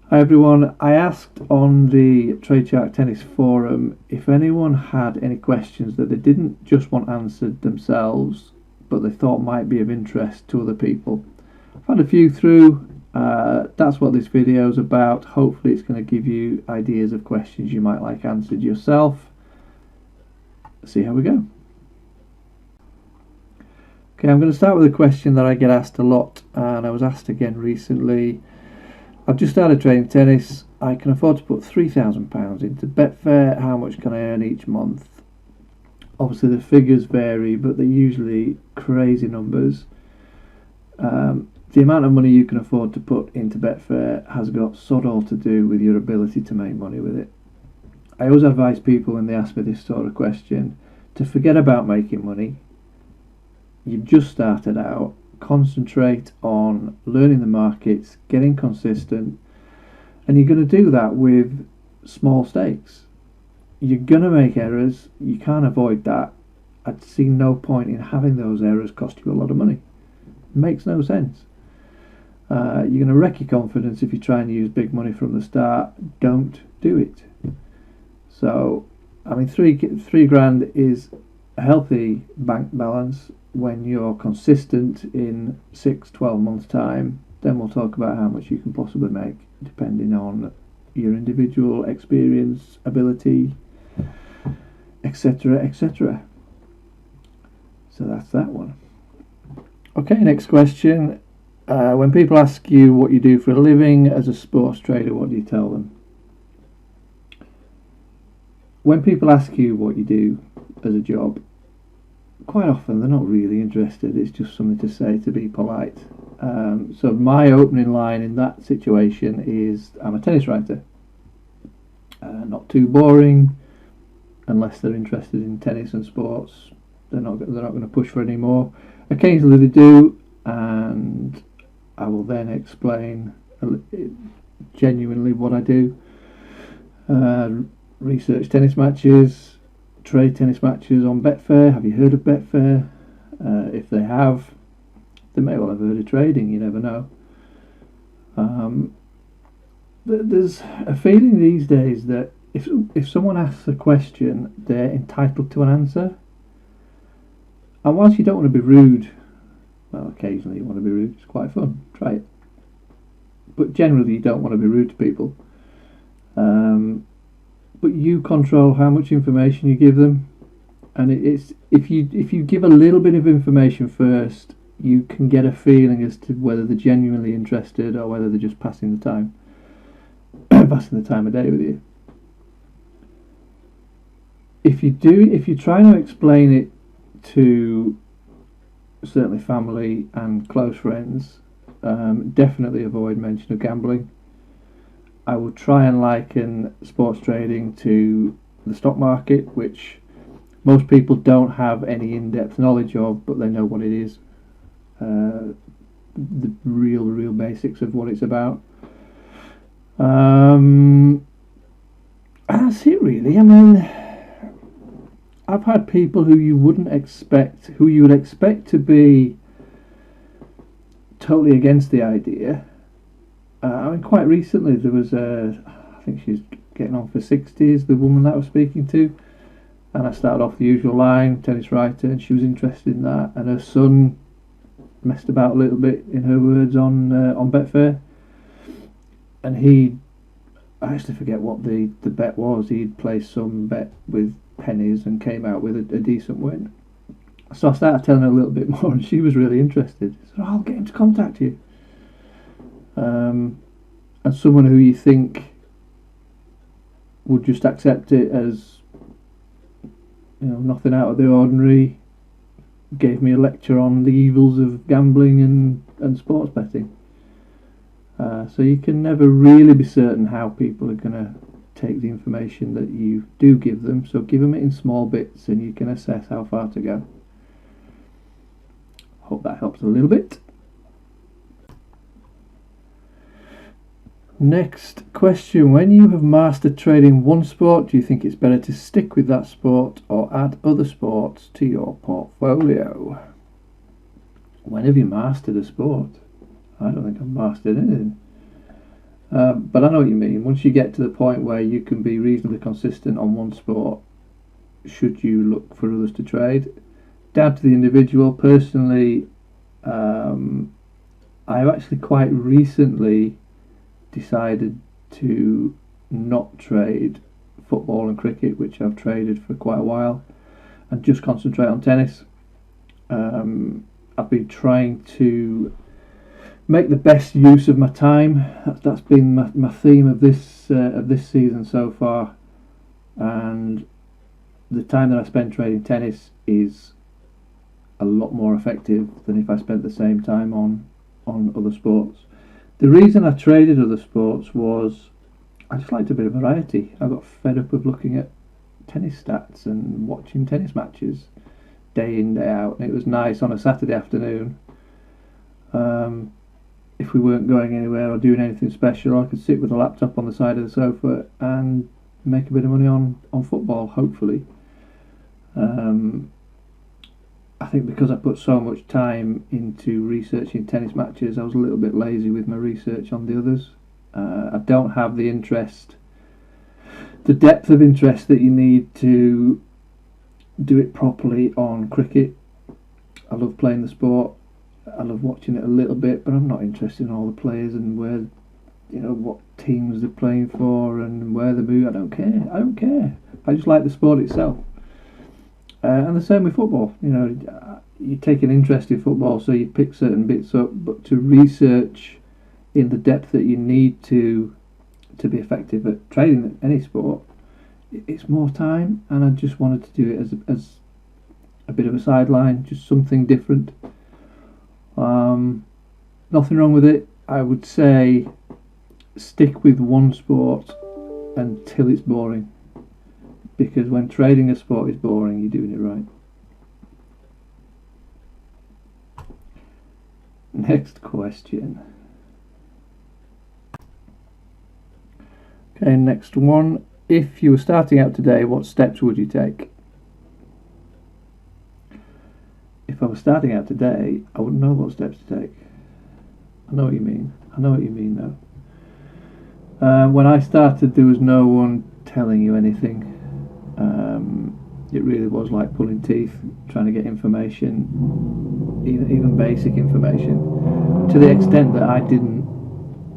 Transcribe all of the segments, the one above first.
Hi everyone, I asked on the TradeShark tennis forum if anyone had any questions that they didn't just want answered themselves but they thought might be of interest to other people. I've had a few through, that's what this video is about. Hopefully it's going to give you ideas of questions you might like answered yourself. Let's see how we go. Okay, I'm going to start with a question that I get asked a lot, and I was asked again recently. I've just started trading tennis. I can afford to put £3,000 into Betfair. How much can I earn each month? Obviously the figures vary, but they're usually crazy numbers. The amount of money you can afford to put into Betfair has got sod all to do with your ability to make money with it. I always advise people when they ask me this sort of question to forget about making money. You've just started out. Concentrate on learning the markets, getting consistent, and you're going to do that with small stakes. You're going to make errors, you can't avoid that. I'd see no point in having those errors cost you a lot of money. It makes no sense. You're going to wreck your confidence if you try and use big money from the start. Don't do it. So, I mean, three grand is a healthy bank balance. When you're consistent in 6-12 months time, then we'll talk about how much you can possibly make depending on your individual experience, ability, etc, etc. So that's that one. Okay, next question. When people ask you what you do for a living as a sports trader, what do you tell them? When people ask you what you do as a job, quite often they're not really interested. It's just something to say to be polite. So my opening line in that situation is, I'm a tennis writer. Not too boring, unless they're interested in tennis and sports. They're not going to push for any more. Occasionally they do, and I will then explain genuinely what I do. Research tennis matches, trade tennis matches on Betfair. Have you heard of Betfair? If they have, they may well have heard of trading, you never know. There's a feeling these days that if someone asks a question, they're entitled to an answer. And whilst you don't want to be rude, well, occasionally you want to be rude, it's quite fun, try it. But generally you don't want to be rude to people. But you control how much information you give them, and it's if you give a little bit of information first, you can get a feeling as to whether they're genuinely interested or whether they're just passing the time, passing the time of day with you. If you try to explain it to certainly family and close friends, definitely avoid mention of gambling. I will try and liken sports trading to the stock market, which most people don't have any in-depth knowledge of, but they know what it is. The real basics of what it's about. That's it really. I mean, I've had people who you would expect to be totally against the idea. I mean, quite recently there was I think she's getting on for 60s, the woman that I was speaking to, and I started off the usual line, tennis writer, and she was interested in that, and her son messed about a little bit, in her words, on Betfair, and I actually forget what the bet was. He'd placed some bet with pennies and came out with a decent win. So I started telling her a little bit more, and she was really interested. So I'll get him to contact you. And someone who you think would just accept it as, nothing out of the ordinary, gave me a lecture on the evils of gambling and sports betting. So you can never really be certain how people are going to take the information that you do give them. So give them it in small bits and you can assess how far to go. Hope that helps a little bit. Next question. When you have mastered trading one sport, do you think it's better to stick with that sport or add other sports to your portfolio? When have you mastered a sport? I don't think I've mastered anything. But I know what you mean. Once you get to the point where you can be reasonably consistent on one sport, should you look for others to trade? Down to the individual. Personally, I've actually quite recently decided to not trade football and cricket, which I've traded for quite a while, and just concentrate on tennis. I've been trying to make the best use of my time. That's been my theme of this season so far, and the time that I spend trading tennis is a lot more effective than if I spent the same time on other sports. The reason I traded other sports was I just liked a bit of variety. I got fed up of looking at tennis stats and watching tennis matches day in, day out, and it was nice on a Saturday afternoon. If we weren't going anywhere or doing anything special, I could sit with a laptop on the side of the sofa and make a bit of money on football, hopefully. I think because I put so much time into researching tennis matches, I was a little bit lazy with my research on the others. I don't have the depth of interest that you need to do it properly on cricket. I love playing the sport. I love watching it a little bit, but I'm not interested in all the players and where, what teams they're playing for and where they move. I don't care. I just like the sport itself. And the same with football. You take an interest in football, so you pick certain bits up, but to research in the depth that you need to be effective at trading any sport, it's more time, and I just wanted to do it as a bit of a sideline, just something different. Nothing wrong with it. I would say stick with one sport until it's boring, because when trading a sport is boring, you're doing it right. Next question. Okay, next one. If you were starting out today, what steps would you take? If I was starting out today, I wouldn't know what steps to take. I know what you mean though. When I started, there was no one telling you anything. It really was like pulling teeth, trying to get information, even basic information, to the extent that I didn't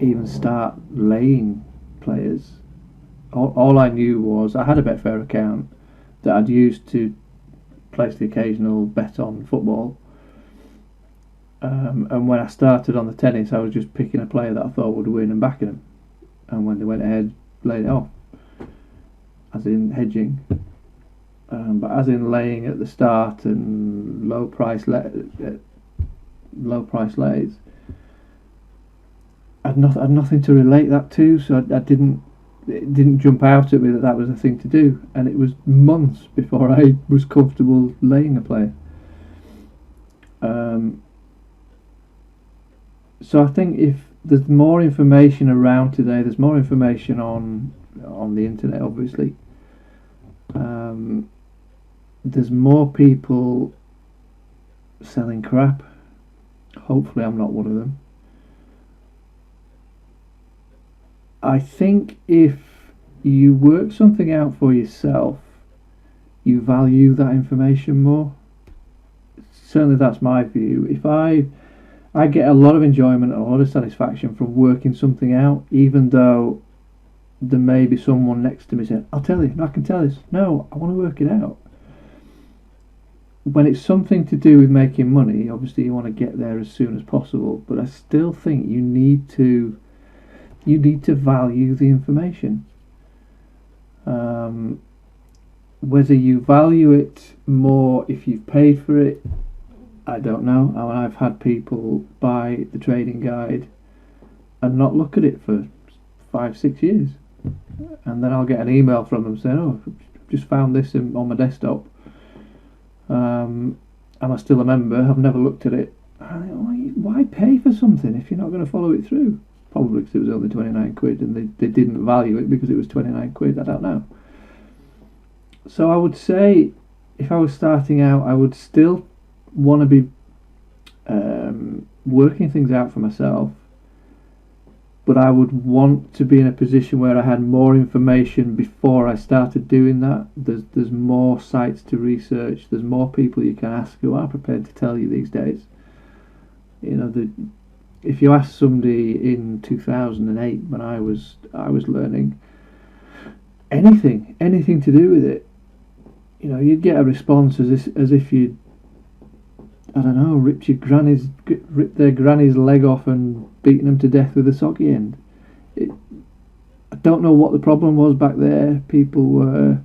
even start laying players. All I knew was I had a Betfair account that I'd used to place the occasional bet on football, and when I started on the tennis, I was just picking a player that I thought would win and backing them, and when they went ahead, laid it off, as in hedging, but as in laying at the start and low price lays. I'd nothing to relate that to, so it didn't jump out at me that was a thing to do, and it was months before I was comfortable laying a player. So I think if there's more information around today, there's more information on the internet, obviously. There's more people selling crap. Hopefully I'm not one of them. I think if you work something out for yourself, you value that information more. Certainly that's my view. If I get a lot of enjoyment and a lot of satisfaction from working something out, even though there may be someone next to me saying, I'll tell you, I can tell this. No, I want to work it out. When it's something to do with making money, obviously you want to get there as soon as possible, but I still think you need to value the information. Whether you value it more if you've paid for it, I don't know. I've had people buy the trading guide and not look at it for 5-6 years, and then I'll get an email from them saying, "Oh, I've just found this on my desktop. Am I still a member? I've never looked at it." Why pay for something if you're not going to follow it through? Probably because it was only 29 quid and they didn't value it because it was 29 quid. I don't know. So I would say if I was starting out, I would still want to be working things out for myself, but I would want to be in a position where I had more information before I started doing that. There's more sites to research. There's more people you can ask who are prepared to tell you these days. You know, if you ask somebody in 2008 when I was learning anything to do with it, you know, you'd get a response as if you'd, I don't know, ripped their granny's leg off and beaten them to death with a socky end. I don't know what the problem was back there. People were,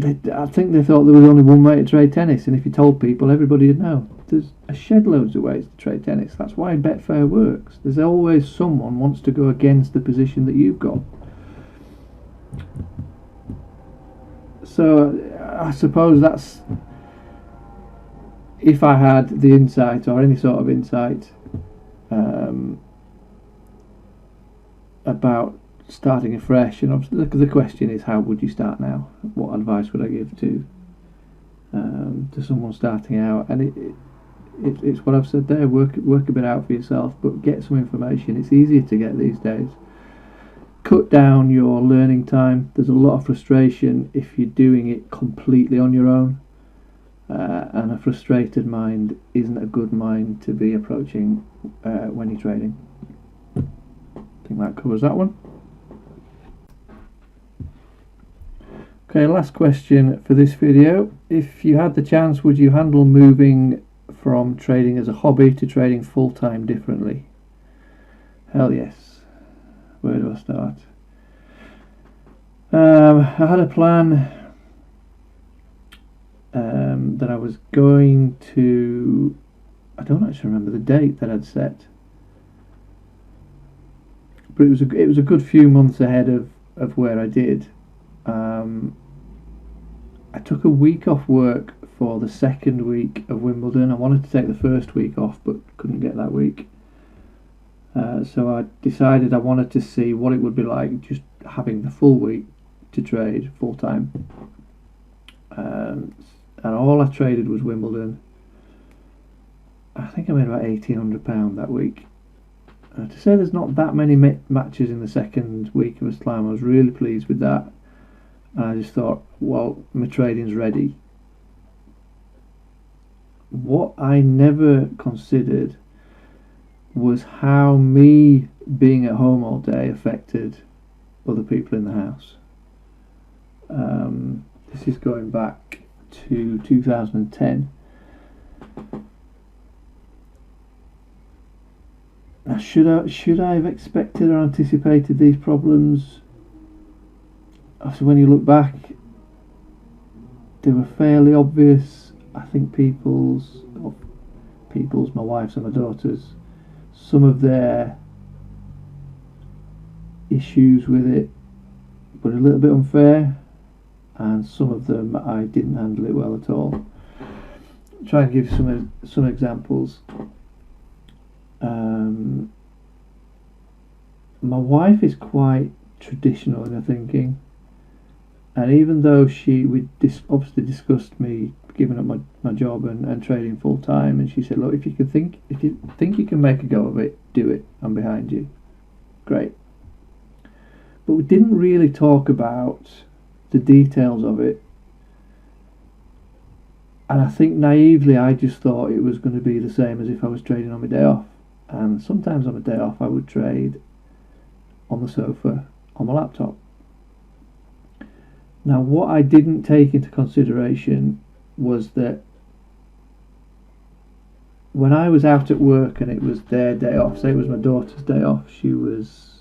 I think they thought there was only one way to trade tennis, and if you told people, everybody would know. There's a shed loads of ways to trade tennis. That's why Betfair works. There's always someone wants to go against the position that you've got. So I suppose that's, if I had the insight or any sort of insight about starting afresh, and obviously the question is, how would you start now? What advice would I give to someone starting out? And it's what I've said there. Work a bit out for yourself, but get some information. It's easier to get these days. Cut down your learning time. There's a lot of frustration if you're doing it completely on your own, and a frustrated mind isn't a good mind to be approaching when you're trading. I think that covers that one. Okay, last question for this video. If you had the chance, would you handle moving from trading as a hobby to trading full-time differently? Hell yes. Where do I start? I had a plan that I was going to, I don't actually remember the date that I'd set, but it was a good few months ahead of where I did. I took a week off work for the second week of Wimbledon. I wanted to take the first week off, but couldn't get that week. So I decided I wanted to see what it would be like just having the full week to trade full time. And all I traded was Wimbledon. I think I made about £1,800 that week. To say there's not that many matches in the second week of Islam, I was really pleased with that. And I just thought, well, my trading's ready. What I never considered was how me being at home all day affected other people in the house. This is going back to 2010. Now, should I have expected or anticipated these problems? So when you look back, they were fairly obvious. I think my wife's and my daughter's, some of their issues with it were a little bit unfair, and some of them I didn't handle it well at all. I'll try and give some examples. My wife is quite traditional in her thinking, and even though we obviously discussed me giving up my job and trading full time, and she said, look, if you think you can make a go of it, do it. I'm behind you. Great. But we didn't really talk about the details of it, and I think naively I just thought it was going to be the same as if I was trading on my day off. And sometimes on my day off I would trade on the sofa on my laptop. Now, what I didn't take into consideration was that when I was out at work and it was their day off, say it was my daughter's day off, she was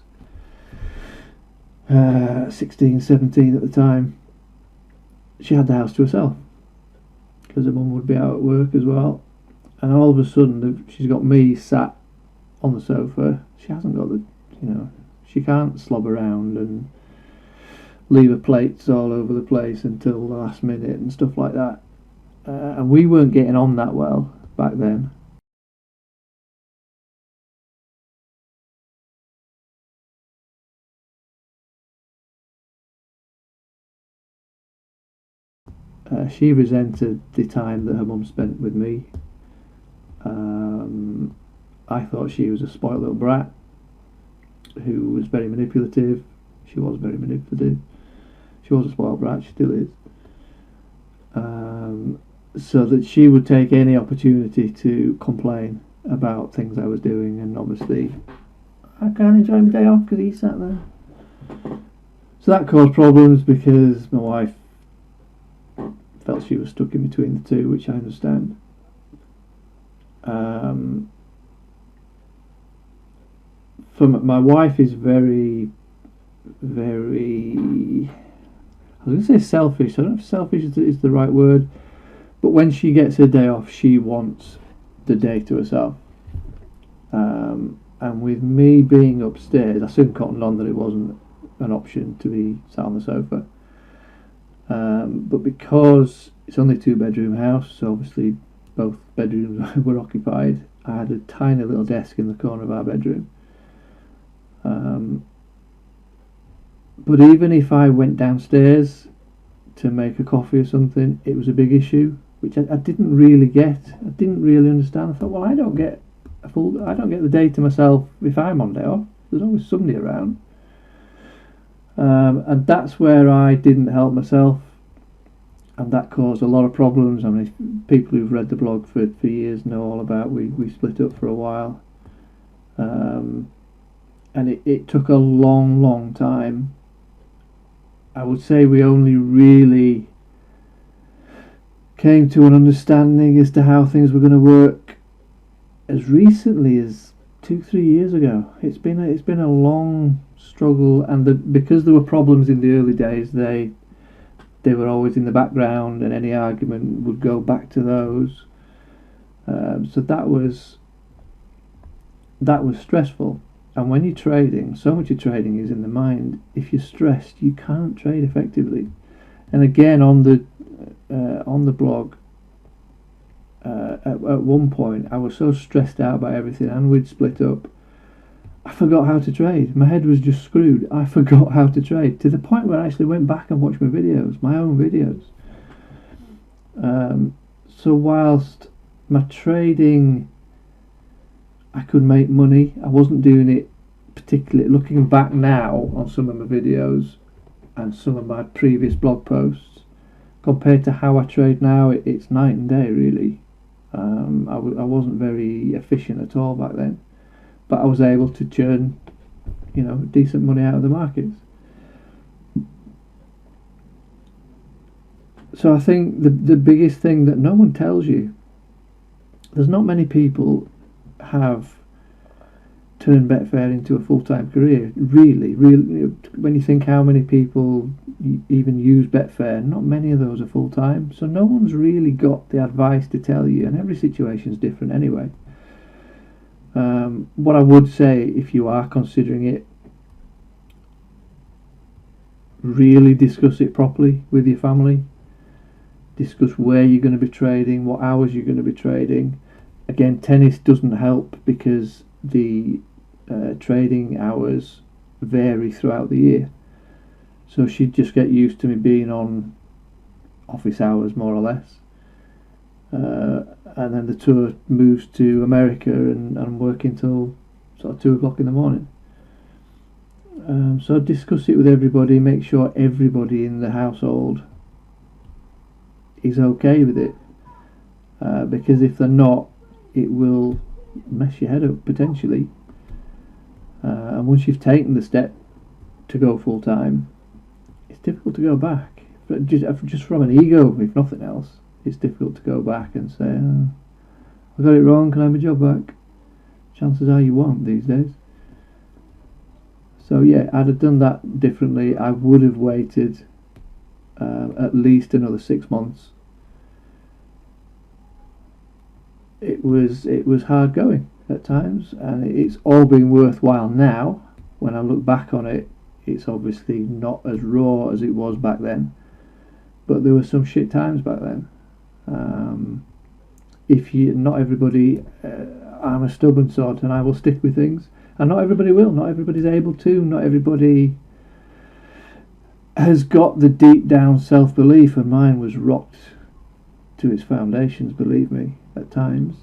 16, 17 at the time, she had the house to herself because her mum would be out at work as well, and all of a sudden she's got me sat on the sofa. She hasn't got she can't slob around and leave her plates all over the place until the last minute and stuff like that. And we weren't getting on that well back then. She resented the time that her mum spent with me. I thought she was a spoiled little brat who was very manipulative. She was very manipulative. She was a spoiled brat, she still is. So that she would take any opportunity to complain about things I was doing, and obviously I can't enjoy my day off because he sat there. So that caused problems because my wife felt she was stuck in between the two, which I understand. My wife is very, very, I was going to say selfish. I don't know if selfish is the right word, but when she gets her day off, she wants the day to herself. And with me being upstairs, I soon cottoned on that it wasn't an option to be sat on the sofa. But because it's only a 2-bedroom house, so obviously both bedrooms were occupied, I had a tiny little desk in the corner of our bedroom. But even if I went downstairs to make a coffee or something, it was a big issue, which I didn't really get. I didn't really understand. I thought, well, I don't get the day to myself if I'm on day off. There's always somebody around. And that's where I didn't help myself, and that caused a lot of problems. I mean, people who've read the blog for years know all about. We split up for a while, and it took a long time. I would say we only really came to an understanding as to how things were going to work as recently as 2-3 years ago. It's been a long struggle, and because there were problems in the early days, they were always in the background, and any argument would go back to those. So that was stressful. And when you're trading, so much of trading is in the mind. If you're stressed, you can't trade effectively. And again, on the blog, at one point, I was so stressed out by everything, and we'd split up, I forgot how to trade. My head was just screwed. I forgot how to trade, to the point where I actually went back and watched my videos, my own videos. So whilst my trading, I could make money, I wasn't doing it particularly. Looking back now on some of my videos and some of my previous blog posts, compared to how I trade now, it's night and day, really. I wasn't very efficient at all back then, but I was able to churn, decent money out of the markets. So I think the biggest thing that no one tells you, there's not many people have turned Betfair into a full-time career, really. When you think how many people even use Betfair, not many of those are full-time, so no one's really got the advice to tell you, and every situation is different anyway. What I would say, if you are considering it, really discuss it properly with your family. Discuss where you're going to be trading, what hours you're going to be trading. Again, tennis doesn't help because the trading hours vary throughout the year. So she'd just get used to me being on office hours, more or less. And then the tour moves to America, and I'm working till sort of 2 o'clock in the morning. So discuss it with everybody, make sure everybody in the household is okay with it. Because if they're not, it will mess your head up potentially. And once you've taken the step to go full time, it's difficult to go back. But just from an ego, if nothing else, it's difficult to go back and say, I got it wrong, can I have my job back? Chances are you won't these days. So yeah, I'd have done that differently. I would have waited at least another 6 months. It was hard going at times, and it's all been worthwhile now. When I look back on it, it's obviously not as raw as it was back then, but there were some shit times back then. Not everybody, I'm a stubborn sort, and I will stick with things, and not everybody will. Not everybody's able to. Not everybody has got the deep down self-belief, and mine was rocked to its foundations, believe me, at times.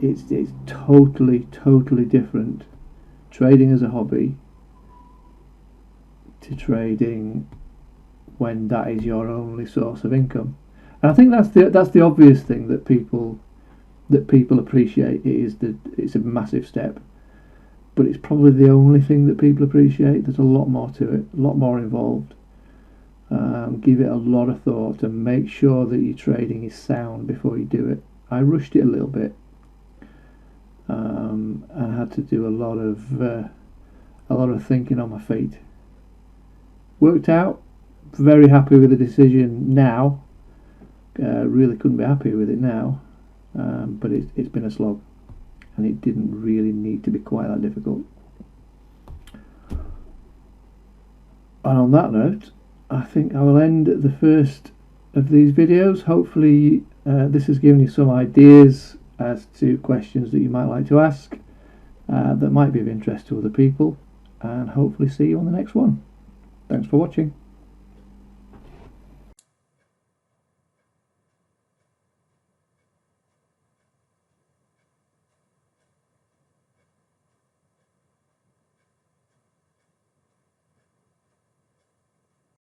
It's totally different trading as a hobby to trading when that is your only source of income. And I think that's the obvious thing that people appreciate. It's a massive step, but it's probably the only thing that people appreciate. There's a lot more to it, a lot more involved. Give it a lot of thought and make sure that your trading is sound before you do it. I rushed it a little bit, and had to do a lot of thinking on my feet. Worked out. Very happy with the decision now. Really couldn't be happier with it now, but it's been a slog, and it didn't really need to be quite that difficult. And on that note, I think I will end the first of these videos. Hopefully this has given you some ideas as to questions that you might like to ask that might be of interest to other people, and hopefully see you on the next one. Thanks for watching.